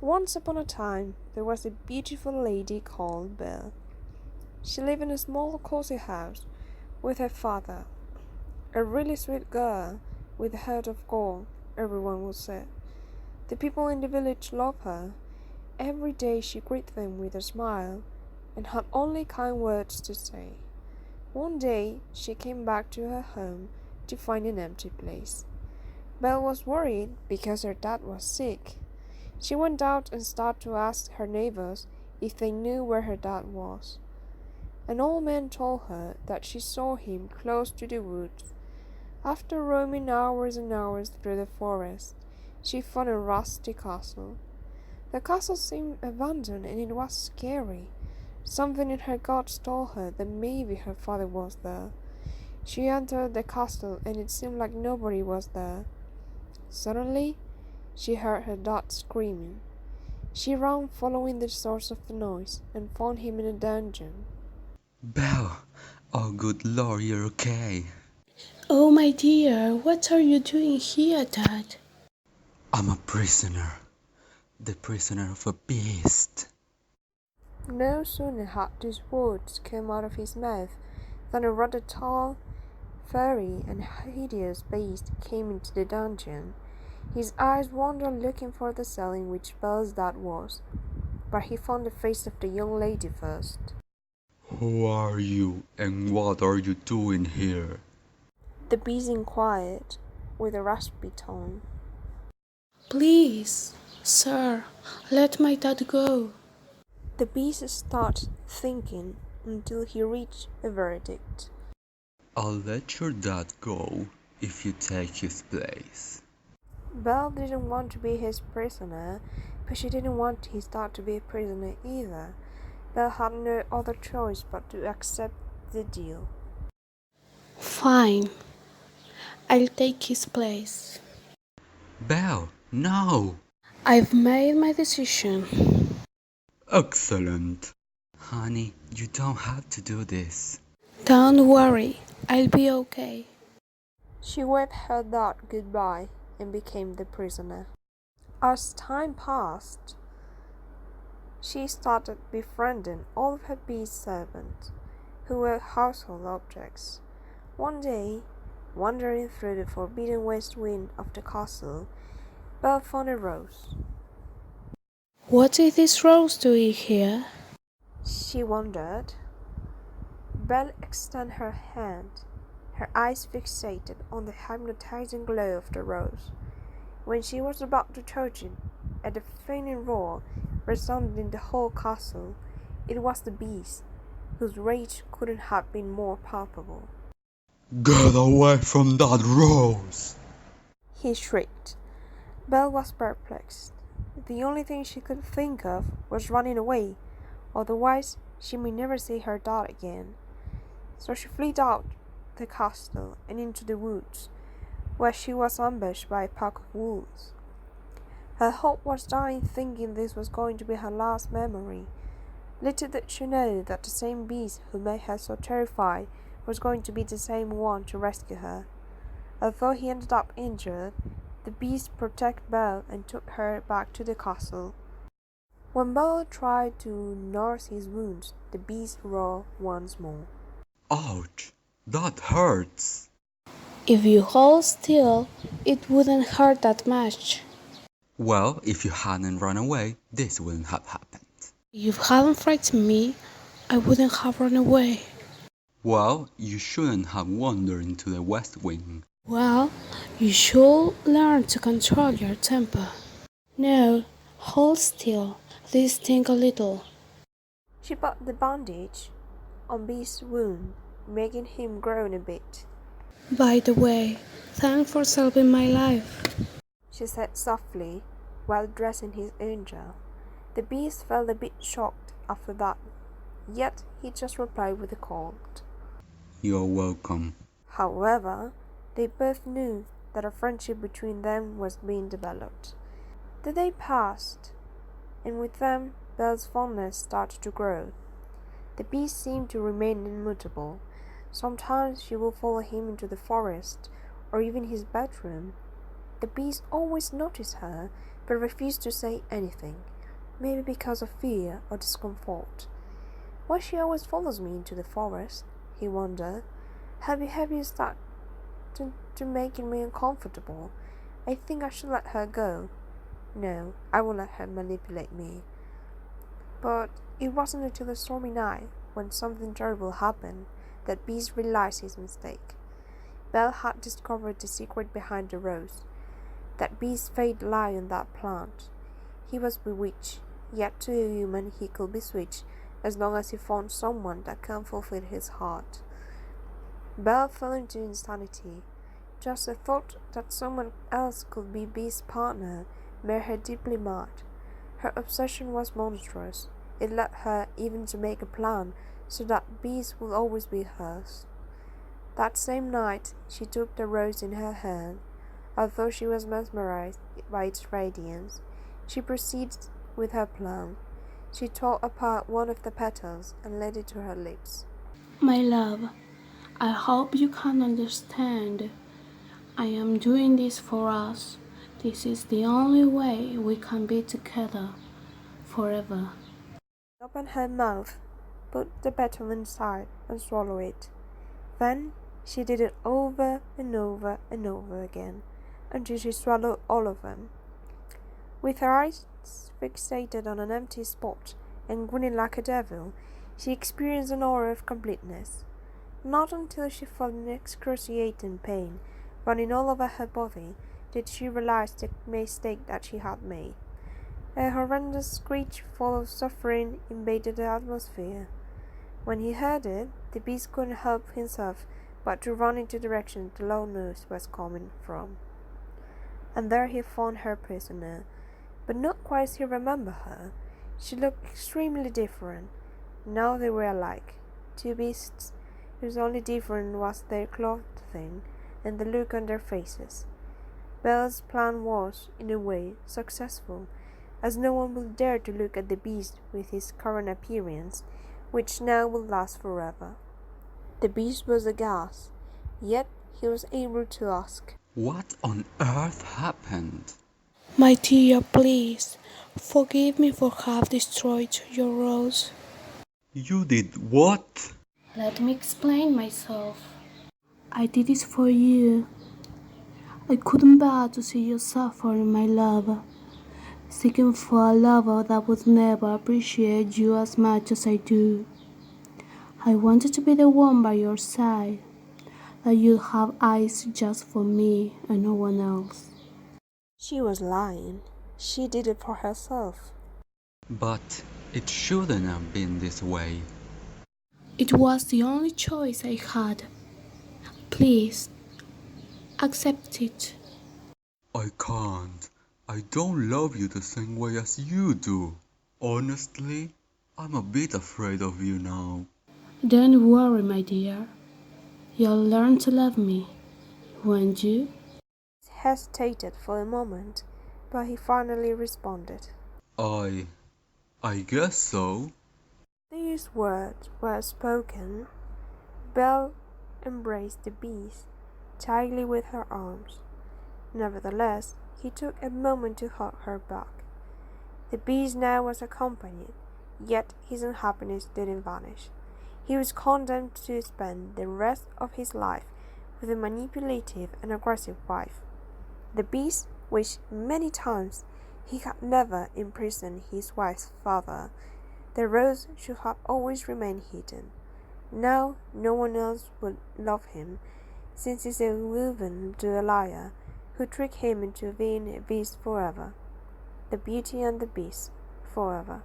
Once upon a time, there was a beautiful lady called Belle. She lived in a small cozy house with her father, a really sweet girl with a heart of gold, everyone would say. The people in the village loved her. Every day she greeted them with a smile and had only kind words to say. One day she came back to her home to find an empty place. Belle was worried because her dad was sick. She went out and started to ask her neighbors if they knew where her dad was. An old man told her that she saw him close to the woods. After roaming hours and hours through the forest, she found a rusty castle. The castle seemed abandoned and it was scary. Something in her guts told her that maybe her father was there. She entered the castle and it seemed like nobody was there. Suddenly, she heard her dad screaming. She ran following the source of the noise and found him in a dungeon. Belle! Oh, good lord, you're okay. Oh, my dear, what are you doing here, Dad? I'm a prisoner. The prisoner of a beast. No sooner had these words come out of his mouth than a rather tall, furry, and hideous beast came into the dungeon. His eyes wandered looking for the cell in which Belle's dad was, but he found the face of the young lady first. Who are you and what are you doing here? The beast inquired, with a raspy tone. Please, sir, let my dad go. The beast started thinking until he reached a verdict. I'll let your dad go if you take his place. Belle didn't want to be his prisoner, but she didn't want his dad to be a prisoner either. Belle had no other choice but to accept the deal. Fine, I'll take his place. Belle, no! I've made my decision. Excellent. Honey, you don't have to do this. Don't worry, I'll be okay. She waved her dad goodbye and became the prisoner. As time passed, she started befriending all of her beast servants, who were household objects. One day, wandering through the forbidden west wing of the castle, Belle found a rose. What is this rose doing here? She wondered. Belle extended her hand, her eyes fixated on the hypnotizing glow of the rose. When she was about to touch it, a deafening roar resounded in the whole castle. It was the beast, whose rage couldn't have been more palpable. Get away from that rose! He shrieked. Belle was perplexed. The only thing she could think of was running away, otherwise she may never see her dad again. So she fled out the castle and into the woods, where she was ambushed by a pack of wolves. Her hope was dying, thinking this was going to be her last memory. Little did she know that the same beast who made her so terrified was going to be the same one to rescue her. Although he ended up injured, the beast protected Belle and took her back to the castle. When Belle tried to nurse his wounds, the beast roared once more. Ouch! That hurts! If you hold still, it wouldn't hurt that much. Well, if you hadn't run away, this wouldn't have happened. If you hadn't frightened me, I wouldn't have run away. Well, you shouldn't have wandered into the West Wing. Well, you should learn to control your temper. No, hold still. This sting a little. She put the bandage on Beast's wound, making him groan a bit. By the way, thanks for saving my life. She said softly, while dressing his angel. The beast felt a bit shocked after that, yet he just replied with a cold. You're welcome. However, they both knew that a friendship between them was being developed. The day passed, and with them Belle's fondness started to grow. The beast seemed to remain immutable. Sometimes she would follow him into the forest, or even his bedroom. The beast always noticed her, but refused to say anything, maybe because of fear or discomfort. Why she always follows me into the forest, he wondered. Her behavior started to making me uncomfortable. I think I should let her go. No, I won't let her manipulate me. But it wasn't until the stormy night, when something terrible happened, that Beast realized his mistake. Belle had discovered the secret behind the rose. That Beast's fate lay on that plant. He was bewitched, yet to a human he could be switched, as long as he found someone that can fulfill his heart. Belle fell into insanity. Just the thought that someone else could be Beast's partner made her deeply mad. Her obsession was monstrous. It led her even to make a plan so that Beast would always be hers. That same night, she took the rose in her hand. Although she was mesmerized by its radiance, she proceeded with her plan. She tore apart one of the petals and laid it to her lips. My love, I hope you can understand. I am doing this for us. This is the only way we can be together forever. She opened her mouth, put the petal inside, and swallowed it. Then she did it over and over and over again, until she swallowed all of them. With her eyes fixated on an empty spot and grinning like a devil, she experienced an aura of completeness. Not until she felt an excruciating pain running all over her body did she realize the mistake that she had made. A horrendous screech full of suffering invaded the atmosphere. When he heard it, the Beast couldn't help himself but to run in the direction the low noise was coming from. And there he found her prisoner, but not quite as he remembered her. She looked extremely different. Now they were alike, two beasts whose only difference was their clothing and the look on their faces. Belle's plan was, in a way, successful, as no one would dare to look at the Beast with his current appearance, which now would last forever. The Beast was aghast, yet he was able to ask, What on earth happened? My dear, please, forgive me for having destroyed your rose. You did what? Let me explain myself. I did this for you. I couldn't bear to see you suffering, my love, seeking for a lover that would never appreciate you as much as I do. I wanted to be the one by your side, that you'd have eyes just for me and no one else. She was lying. She did it for herself. But it shouldn't have been this way. It was the only choice I had. Please, accept it. I can't. I don't love you the same way as you do. Honestly, I'm a bit afraid of you now. Don't worry, my dear. You'll learn to love me, won't you? He hesitated for a moment, but he finally responded. I guess so. These words were spoken. Belle embraced the Beast tightly with her arms. Nevertheless, he took a moment to hug her back. The Beast now was accompanied, yet his unhappiness didn't vanish. He was condemned to spend the rest of his life with a manipulative and aggressive wife. The Beast wished many times he had never imprisoned his wife's father. The rose should have always remained hidden. Now no one else would love him, since he is a woven to a liar who tricked him into being a beast forever. The Beauty and the Beast forever.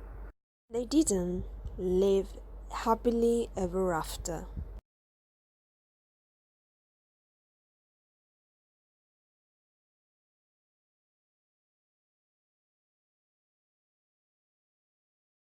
They didn't live happily ever after.